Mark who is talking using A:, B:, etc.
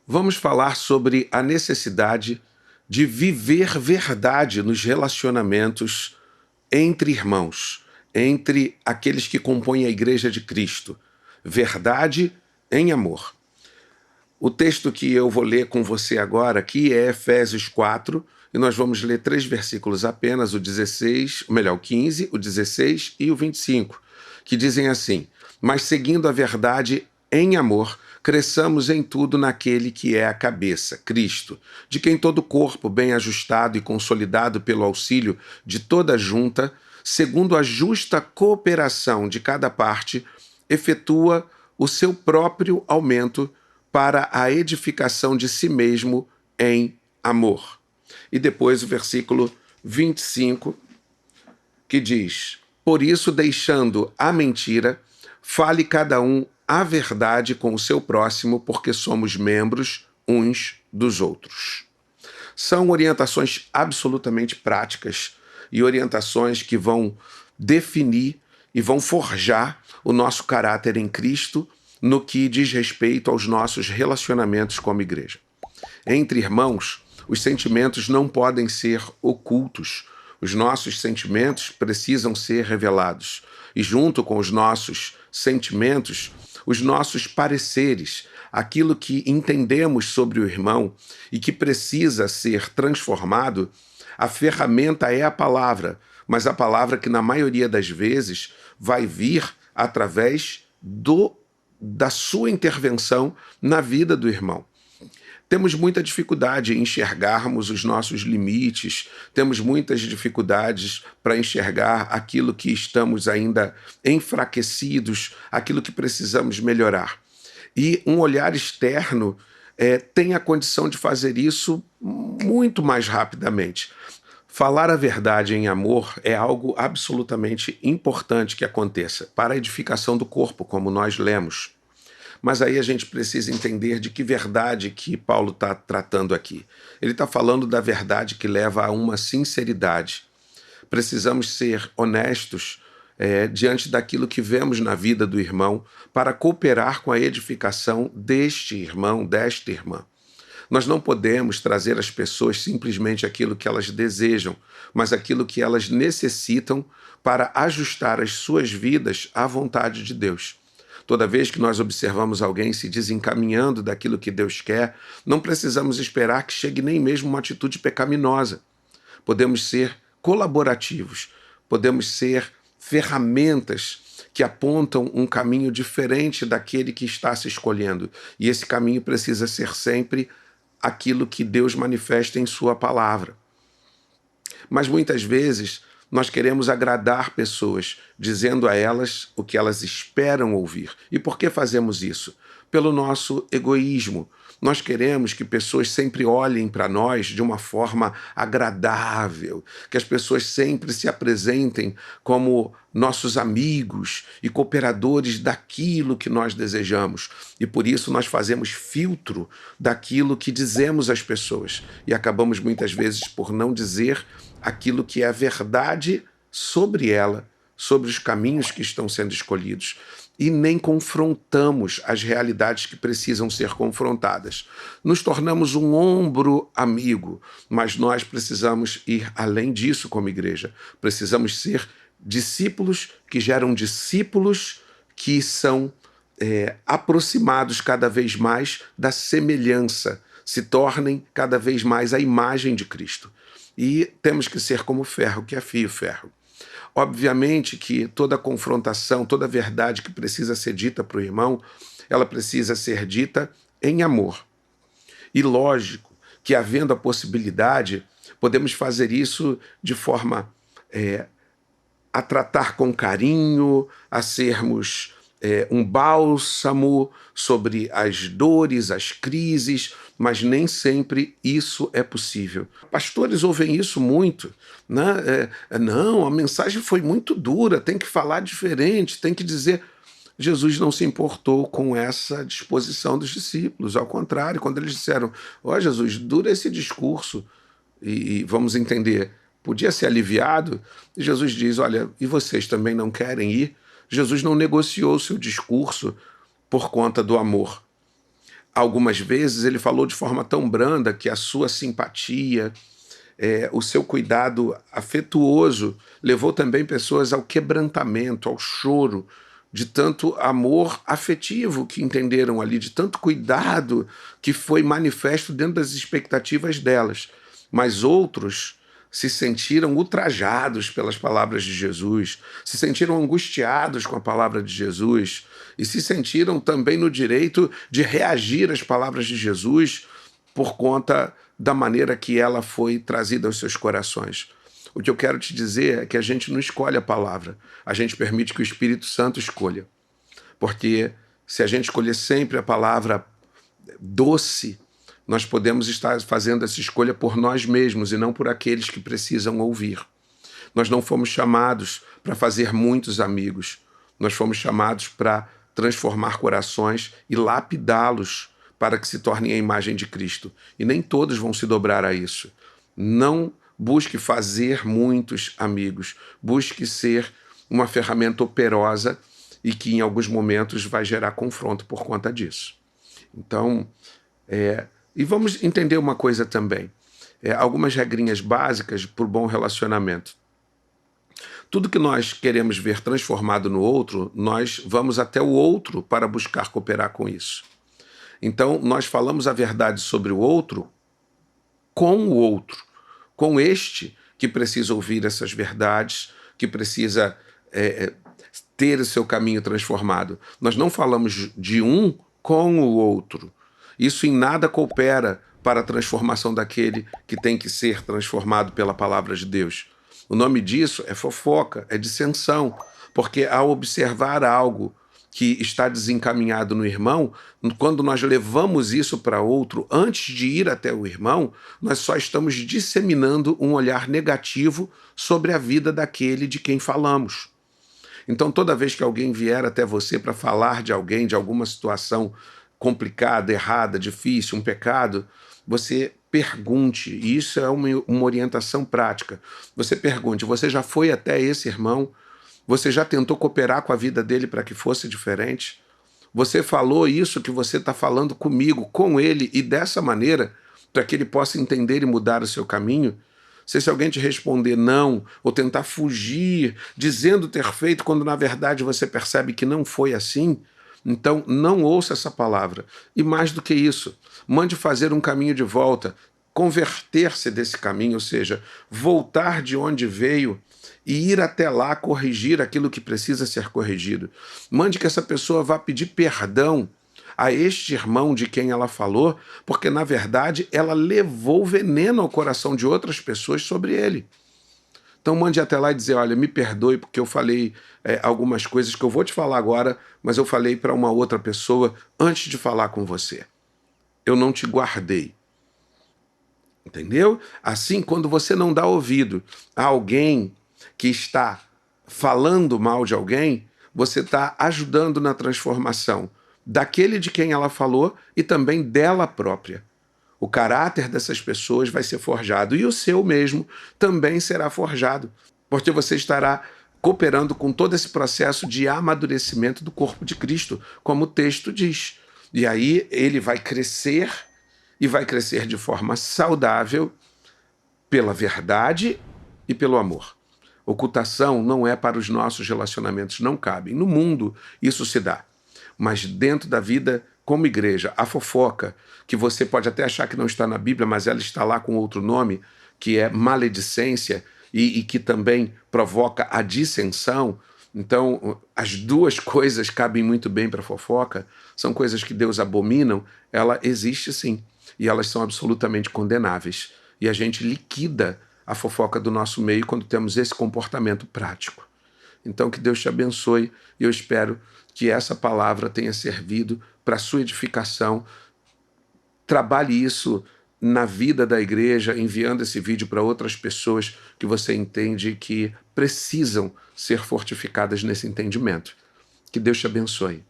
A: Vamos falar sobre a necessidade de viver verdade nos relacionamentos entre irmãos, entre aqueles que compõem a Igreja de Cristo. Verdade em amor. O texto que eu vou ler com você agora aqui é Efésios 4, e nós vamos ler 3 versículos apenas, o 16, ou melhor, o 15, o 16 e o 25, que dizem assim: mas seguindo a verdade em amor, cresçamos em tudo naquele que é a cabeça, Cristo, de quem todo o corpo, bem ajustado e consolidado pelo auxílio de toda a junta, segundo a justa cooperação de cada parte, efetua o seu próprio aumento para a edificação de si mesmo em amor. E depois o versículo 25, que diz: por isso, deixando a mentira, fale cada um a verdade com o seu próximo, porque somos membros uns dos outros. São orientações absolutamente práticas e orientações que vão definir e vão forjar o nosso caráter em Cristo no que diz respeito aos nossos relacionamentos como igreja. Entre irmãos, os sentimentos não podem ser ocultos. Os nossos sentimentos precisam ser revelados. E junto com os nossos sentimentos, os nossos pareceres, aquilo que entendemos sobre o irmão e que precisa ser transformado, a ferramenta é a palavra, mas a palavra que na maioria das vezes vai vir através da sua intervenção na vida do irmão. Temos muita dificuldade em enxergarmos os nossos limites, temos muitas dificuldades para enxergar aquilo que estamos ainda enfraquecidos, aquilo que precisamos melhorar. E um olhar externo tem a condição de fazer isso muito mais rapidamente. Falar a verdade em amor é algo absolutamente importante que aconteça para a edificação do corpo, como nós lemos. Mas aí a gente precisa entender de que verdade que Paulo está tratando aqui. Ele está falando da verdade que leva a uma sinceridade. Precisamos ser honestos diante daquilo que vemos na vida do irmão para cooperar com a edificação deste irmão, desta irmã. Nós não podemos trazer às pessoas simplesmente aquilo que elas desejam, mas aquilo que elas necessitam para ajustar as suas vidas à vontade de Deus. Toda vez que nós observamos alguém se desencaminhando daquilo que Deus quer, não precisamos esperar que chegue nem mesmo uma atitude pecaminosa. Podemos ser colaborativos, podemos ser ferramentas que apontam um caminho diferente daquele que está se escolhendo. E esse caminho precisa ser sempre aquilo que Deus manifesta em sua palavra. Mas muitas vezes nós queremos agradar pessoas, dizendo a elas o que elas esperam ouvir. E por que fazemos isso? Pelo nosso egoísmo. Nós queremos que pessoas sempre olhem para nós de uma forma agradável, que as pessoas sempre se apresentem como nossos amigos e cooperadores daquilo que nós desejamos. E por isso nós fazemos filtro daquilo que dizemos às pessoas e acabamos muitas vezes por não dizer aquilo que é a verdade sobre ela, sobre os caminhos que estão sendo escolhidos. E nem confrontamos as realidades que precisam ser confrontadas. Nos tornamos um ombro amigo, mas nós precisamos ir além disso como igreja. Precisamos ser discípulos que geram discípulos que são aproximados cada vez mais da semelhança, se tornem cada vez mais a imagem de Cristo. E temos que ser como ferro que afia o ferro. Obviamente que toda confrontação, toda verdade que precisa ser dita para o irmão, ela precisa ser dita em amor. E lógico que, havendo a possibilidade, podemos fazer isso de forma a tratar com carinho, a sermos um bálsamo sobre as dores, as crises, mas nem sempre isso é possível. Pastores ouvem isso muito, né? Não, a mensagem foi muito dura, tem que falar diferente, tem que dizer... Jesus não se importou com essa disposição dos discípulos, ao contrário, quando eles disseram: ó Jesus, dura esse discurso, e vamos entender, podia ser aliviado, e Jesus diz: olha, e vocês também não querem ir? Jesus não negociou seu discurso por conta do amor. Algumas vezes ele falou de forma tão branda que a sua simpatia, o seu cuidado afetuoso levou também pessoas ao quebrantamento, ao choro, de tanto amor afetivo que entenderam ali, de tanto cuidado que foi manifesto dentro das expectativas delas. Mas outros se sentiram ultrajados pelas palavras de Jesus, se sentiram angustiados com a palavra de Jesus e se sentiram também no direito de reagir às palavras de Jesus por conta da maneira que ela foi trazida aos seus corações. O que eu quero te dizer é que a gente não escolhe a palavra, a gente permite que o Espírito Santo escolha. Porque se a gente escolher sempre a palavra doce, nós podemos estar fazendo essa escolha por nós mesmos e não por aqueles que precisam ouvir. Nós não fomos chamados para fazer muitos amigos, nós fomos chamados para transformar corações e lapidá-los para que se tornem a imagem de Cristo. E nem todos vão se dobrar a isso. Não busque fazer muitos amigos, busque ser uma ferramenta operosa e que em alguns momentos vai gerar confronto por conta disso. Então, e vamos entender uma coisa também, algumas regrinhas básicas para o bom relacionamento. Tudo que nós queremos ver transformado no outro, nós vamos até o outro para buscar cooperar com isso. Então, nós falamos a verdade sobre o outro com o outro, com este que precisa ouvir essas verdades, que precisa ter o seu caminho transformado. Nós não falamos de um com o outro. Isso em nada coopera para a transformação daquele que tem que ser transformado pela palavra de Deus. O nome disso é fofoca, é dissensão, porque ao observar algo que está desencaminhado no irmão, quando nós levamos isso para outro, antes de ir até o irmão, nós só estamos disseminando um olhar negativo sobre a vida daquele de quem falamos. Então, toda vez que alguém vier até você para falar de alguém, de alguma situação complicada, errada, difícil, um pecado, você pergunte, e isso é uma orientação prática. Você pergunte, você já foi até esse irmão? Você já tentou cooperar com a vida dele para que fosse diferente? Você falou isso que você está falando comigo, com ele, e dessa maneira, para que ele possa entender e mudar o seu caminho? Se alguém te responder não, ou tentar fugir, dizendo ter feito, quando na verdade você percebe que não foi assim, então não ouça essa palavra. E mais do que isso, mande fazer um caminho de volta, converter-se desse caminho, ou seja, voltar de onde veio e ir até lá corrigir aquilo que precisa ser corrigido. Mande que essa pessoa vá pedir perdão a este irmão de quem ela falou, porque na verdade ela levou veneno ao coração de outras pessoas sobre ele. Então mande até lá e dizer, olha, me perdoe porque eu falei algumas coisas que eu vou te falar agora, mas eu falei para uma outra pessoa antes de falar com você. Eu não te guardei. Entendeu? Assim, quando você não dá ouvido a alguém que está falando mal de alguém, você está ajudando na transformação daquele de quem ela falou e também dela própria. O caráter dessas pessoas vai ser forjado e o seu mesmo também será forjado, porque você estará cooperando com todo esse processo de amadurecimento do corpo de Cristo, como o texto diz. E aí ele vai crescer e vai crescer de forma saudável pela verdade e pelo amor. Ocultação não é para os nossos relacionamentos, não cabem. No mundo isso se dá, mas dentro da vida como igreja, a fofoca, que você pode até achar que não está na Bíblia, mas ela está lá com outro nome, que é maledicência e que também provoca a dissensão. Então, as duas coisas cabem muito bem para a fofoca, são coisas que Deus abomina, ela existe sim, e elas são absolutamente condenáveis. E a gente liquida a fofoca do nosso meio quando temos esse comportamento prático. Então, que Deus te abençoe, e eu espero que essa palavra tenha servido para a sua edificação. Trabalhe isso na vida da igreja, enviando esse vídeo para outras pessoas que você entende que precisam ser fortificadas nesse entendimento. Que Deus te abençoe.